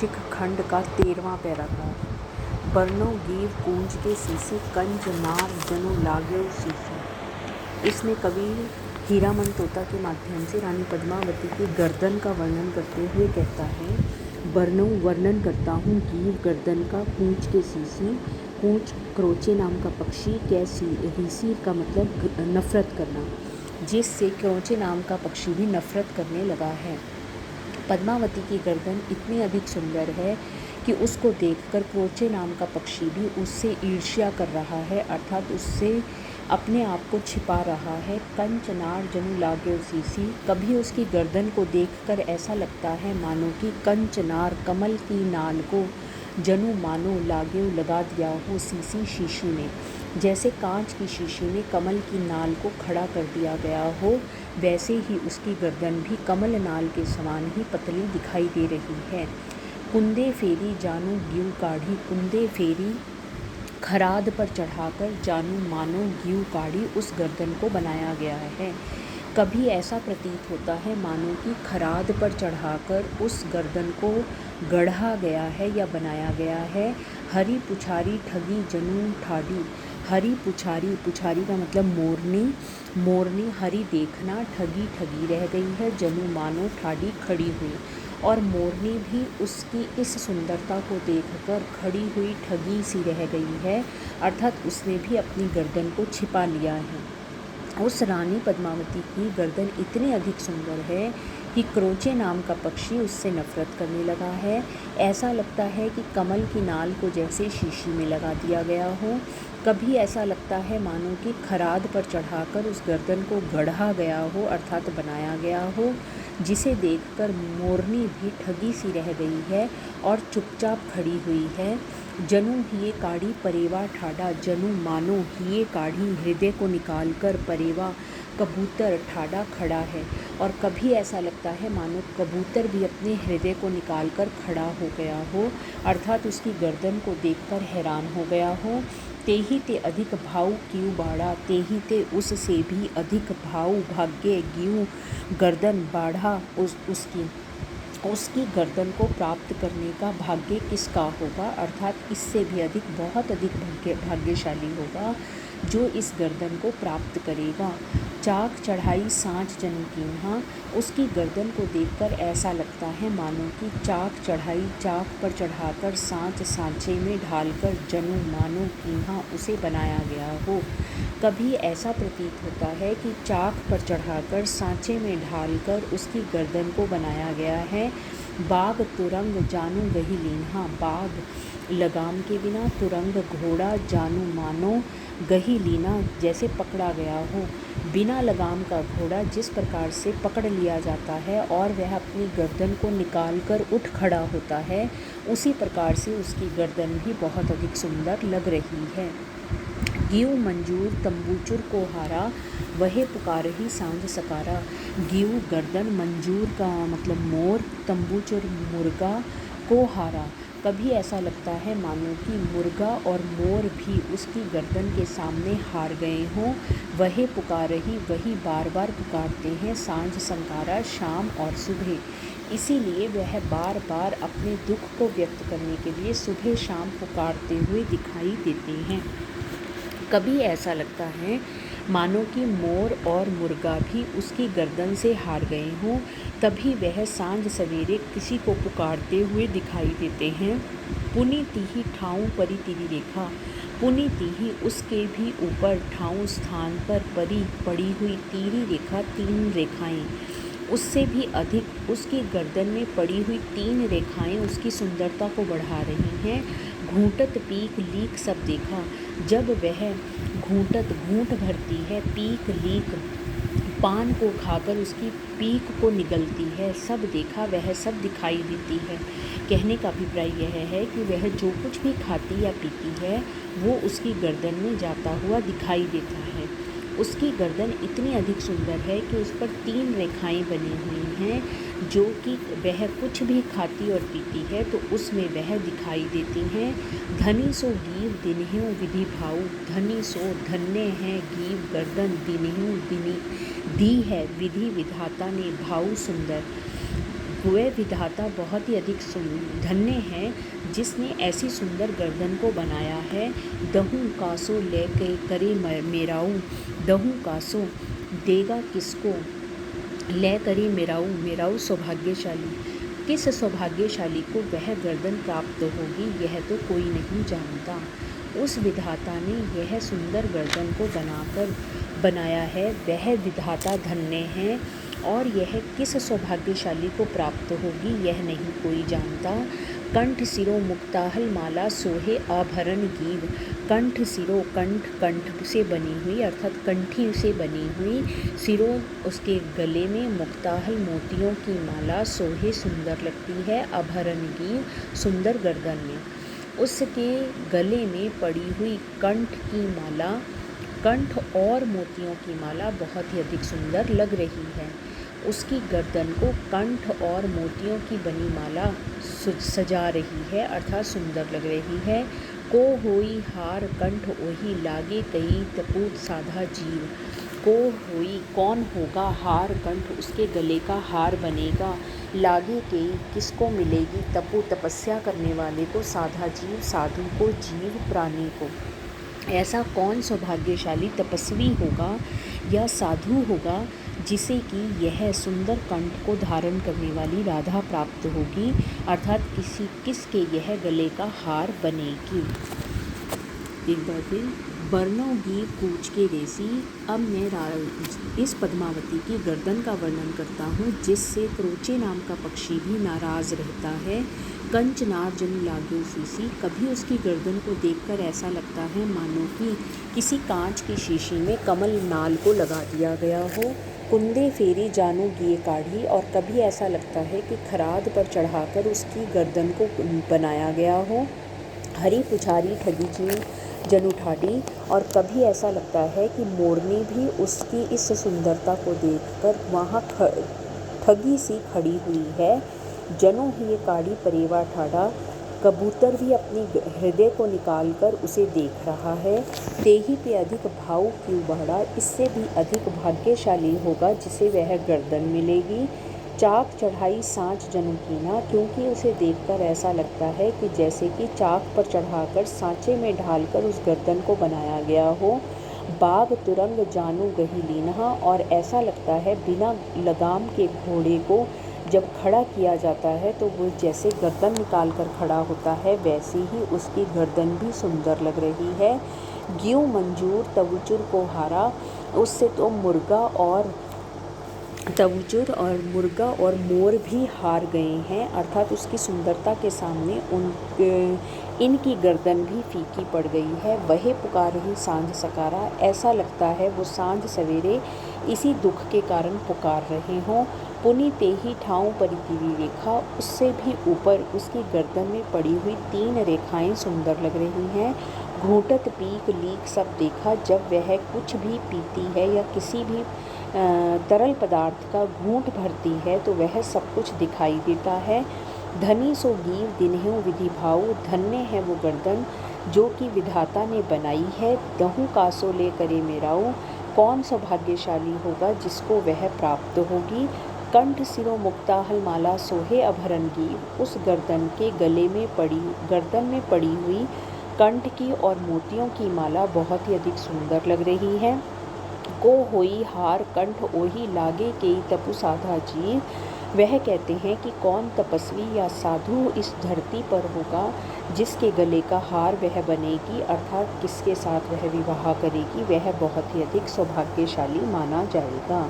शिखखंड का 13वां paragraph. बरनो give कूंज के सीसे कंज नार जनु लाग्यो शीशे। इसमें कवि हीरामन तोता के माध्यम से रानी पद्मावती की गर्दन का वर्णन करते हुए कहता है, बरनो वर्णन करता हूँ गीव गर्दन का, कूंज के सीसी। कूंज क्रोचे नाम का पक्षी, कैसी रीसी का मतलब नफरत करना, जिससे क्रोचे नाम का पक्षी भी नफरत करने लगा है। पद्मावती की गर्दन इतनी अधिक सुंदर है कि उसको देखकर क्रोचे नाम का पक्षी भी उससे ईर्ष्या कर रहा है, अर्थात उससे अपने आप को छिपा रहा है। कंच नार जनु लाग्यो सीसी। कभी उसकी गर्दन को देखकर ऐसा लगता है मानो कि कंच नार कमल की नाल को जनु मानो लाग्यो लगा दिया हो सीसी शीशी में, जैसे कांच की शीशी में कमल की नाल को खड़ा कर दिया गया हो, वैसे ही उसकी गर्दन भी कमल नाल के समान ही पतली दिखाई दे रही है। कुंदे फेरी जानू ग्यू काढ़ी। कुंदे फेरी खराद पर चढ़ाकर जानू मानो ग्यू काढ़ी उस गर्दन को बनाया गया है। कभी ऐसा प्रतीत होता है मानो कि खराद पर चढ़ाकर उस गर्दन को गढ़ा गया है या बनाया गया है। हरी पुछारी ठगी जनू ठाडी। हरी पुछारी, पुछारी का मतलब मोरनी, मोरनी हरी देखना, ठगी ठगी रह गई है, जनू मानो ठाडी खड़ी हुई। और मोरनी भी उसकी इस सुंदरता को देखकर खड़ी हुई ठगी सी रह गई है, अर्थात उसने भी अपनी गर्दन को छिपा लिया है। उस रानी पद्मावती की गर्दन इतनी अधिक सुंदर है कि क्रोचे नाम का पक्षी उससे नफरत करने लगा है। ऐसा लगता है कि कमल की नाल को जैसे शीशी में लगा दिया गया हो। कभी ऐसा लगता है मानो कि खराद पर चढ़ाकर उस गर्दन को गढ़ा गया हो, अर्थात बनाया गया हो, जिसे देखकर मोरनी भी ठगी सी रह गई है और चुपचाप खड़ी हुई है। जनू हिये काढ़ी परेवा ठाडा। जनू मानो हिये काढ़ी हृदय को निकालकर, परेवा कबूतर ठाडा खड़ा है। और कभी ऐसा लगता है मानो कबूतर भी अपने हृदय को निकालकर खड़ा हो गया हो, अर्थात उसकी गर्दन को देखकर हैरान हो गया हो। तेही ते अधिक भाव क्यों बाढ़ा। तेही ते उससे भी अधिक भाव भाग्य ग्यू गर्दन बाढ़ा उसकी गर्दन को प्राप्त करने का भाग्य किसका होगा, अर्थात इससे भी अधिक बहुत अधिक भाग्यशाली होगा जो इस गर्दन को प्राप्त करेगा। चाक चढ़ाई सांच जनु कीन्हा। उसकी गर्दन को देखकर ऐसा लगता है मानो कि चाक चढ़ाई, चाक पर चढ़ाकर सांच सांचे में ढालकर जनु मानो कीन्हा उसे बनाया गया हो। कभी ऐसा प्रतीत होता है कि चाक पर चढ़ाकर सांचे में ढालकर उसकी गर्दन को बनाया गया है। बाग तुरंग जानू गही लीन्हा। बाग लगाम के बिना, तुरंग घोड़ा, जानू मानो गही लीना जैसे पकड़ा गया हो। बिना लगाम का घोड़ा जिस प्रकार से पकड़ लिया जाता है और वह अपनी गर्दन को निकालकर उठ खड़ा होता है, उसी प्रकार से उसकी गर्दन भी बहुत अधिक सुंदर लग रही है। गियु मंजूर तंबूचुर को हारा, वहे पुकारही सांझ सकारा। गियु गर्दन, मंजूर का मतलब मोर, तंबूचुर मुर्गा, को हारा। कभी ऐसा लगता है मानो कि मुर्गा और मोर भी उसकी गर्दन के सामने हार गए हों। वहे पुकारही, वही बार बार पुकारते हैं, सांझ संकारा शाम और सुबह। इसीलिए वह बार बार अपने दुख को व्यक्त करने के लिए सुबह शाम पुकारते हुए दिखाई देते हैं। कभी ऐसा लगता है मानो कि मोर और मुर्गा भी उसकी गर्दन से हार गए हों, तभी वह सांझ सवेरे किसी को पुकारते हुए दिखाई देते हैं। पुनि तिहि ठाऊं परी तिरि रेखा। पुनि तिहि उसके भी ऊपर, ठाऊं स्थान पर, परी पड़ी हुई, तिरि रेखा तीन रेखाएं। उससे भी अधिक उसकी गर्दन में पड़ी हुई तीन रेखाएं उसकी सुंदरता को बढ़ा रही हैं। घूंटत पीक लीक सब देखा। जब वह घूंट भरती है, पीक लीक पान को खाकर उसकी पीक को निगलती है, सब देखा, वह सब दिखाई देती है। कहने का अभिप्राय यह है कि वह जो कुछ भी खाती या पीती है वो उसकी गर्दन में जाता हुआ दिखाई देता है। उसकी गर्दन इतनी अधिक सुंदर है कि उस पर तीन रेखाएं बनी हुई हैं, जो कि वह कुछ भी खाती और पीती है तो उसमें वह दिखाई देती हैं। धनी सो गीव दिनहु विधि भाऊ। धनी सो धन्य है गीव गर्दन, दिनहु दी है विधि विधाता ने, भाऊ सुंदर। वह विधाता बहुत ही अधिक धन्य है जिसने ऐसी सुंदर गर्दन को बनाया है। दहूँ कासो ले के करे मेराऊ, दहूँ कासो देगा किसको ले करे मेराऊ, मेराऊ सौभाग्यशाली। किस सौभाग्यशाली को वह गर्दन प्राप्त होगी यह तो कोई नहीं जानता। उस विधाता ने यह सुंदर गर्दन को बनाया है, वह विधाता धन्य है, और यह किस सौभाग्यशाली को प्राप्त होगी यह नहीं कोई जानता। कंठ सिरो मुक्ताहल माला सोहे आभरण गीव। कंठ सिरो, कंठ से बनी हुई अर्थात कंठी से बनी हुई, सिरों उसके गले में, मुक्ताहल मोतियों की माला, सोहे सुंदर लगती है, आभरण गीव सुंदर गर्दन में। उसके गले में पड़ी हुई कंठ की माला, कंठ और मोतियों की माला बहुत ही अधिक सुंदर लग रही है। उसकी गर्दन को कंठ और मोतियों की बनी माला सजा रही है अर्थात सुंदर लग रही है। को होई हार कंठ ओही लागे कई तपूत साधा जीव। को होई कौन होगा, हार कंठ उसके गले का हार बनेगा, लागे कई किसको मिलेगी, तपु तपस्या करने वाले को, साधा जीव साधु को, जीव प्राणी को। ऐसा कौन सौभाग्यशाली तपस्वी होगा या साधु होगा जिसे कि यह सुंदर कंठ को धारण करने वाली राधा प्राप्त होगी अर्थात किसके यह गले का हार बनेगी। एक बार फिर, वर्णों गीव कूच के रेसी। अब मैं इस पद्मावती की गर्दन का वर्णन करता हूँ जिससे क्रोचे नाम का पक्षी भी नाराज़ रहता है। कंचनार जन लागो शीशी। कभी उसकी गर्दन को देखकर ऐसा लगता है मानो कि किसी कांच की शीशी में कमल नाल को लगा दिया गया हो। कुंदे फेरी जानू गिए काढ़ी। और कभी ऐसा लगता है कि खराद पर चढ़ाकर उसकी गर्दन को बनाया गया हो। हरी पुछारी ठगी जी जनु ठाडी। और कभी ऐसा लगता है कि मोरनी भी उसकी इस सुंदरता को देखकर वहाँ ठगी सी खड़ी हुई है। जनु ही ये काढ़ी परेवा ठाड़ा। कबूतर भी अपनी हृदय को निकालकर उसे देख रहा है। तेही पे अधिक भाव क्यों बढ़ा। इससे भी अधिक भाग्यशाली होगा जिसे वह गर्दन मिलेगी। चाक चढ़ाई सांच जनु कीना। क्योंकि उसे देखकर ऐसा लगता है कि जैसे कि चाक पर चढ़ाकर सांचे में ढालकर उस गर्दन को बनाया गया हो। बाग तुरंग जानू गही लीनहा। और ऐसा लगता है बिना लगाम के घोड़े को जब खड़ा किया जाता है तो वो जैसे गर्दन निकाल कर खड़ा होता है वैसे ही उसकी गर्दन भी सुंदर लग रही है। ग्यू मंजूर तवुचुर को हारा। उससे तो तवुचुर और मुर्गा और मोर भी हार गए हैं अर्थात उसकी सुंदरता के सामने इनकी गर्दन भी फीकी पड़ गई है। वह पुकार ही सांझ सकारा। ऐसा लगता है वो सांझ सवेरे इसी दुख के कारण पुकार रहे हों। पुनि तेही ठाऊं परितिवी रेखा। उससे भी ऊपर उसकी गर्दन में पड़ी हुई 3 रेखाएं सुंदर लग रही हैं। घूंटत पीक लीक सब देखा। जब वह कुछ भी पीती है या किसी भी तरल पदार्थ का घूंट भरती है तो वह सब कुछ दिखाई देता है। धनी सो गीव दिन्हु विधि भाव। धन्य है वो गर्दन जो कि विधाता ने बनाई है। दहु कासो ले करे मेराऊ। कौन सौभाग्यशाली होगा जिसको वह प्राप्त होगी। कंठ सिरो मुक्ताहल माला सोहे अभरण गीव। उस गर्दन में पड़ी हुई कंठ की और मोतियों की माला बहुत ही अधिक सुंदर लग रही है। को होई हार कंठ ओही लागे केई तपु साधा जीव। वह कहते हैं कि कौन तपस्वी या साधु इस धरती पर होगा जिसके गले का हार वह बनेगी अर्थात किसके साथ वह विवाह करेगी वह बहुत ही अधिक सौभाग्यशाली माना जाएगा।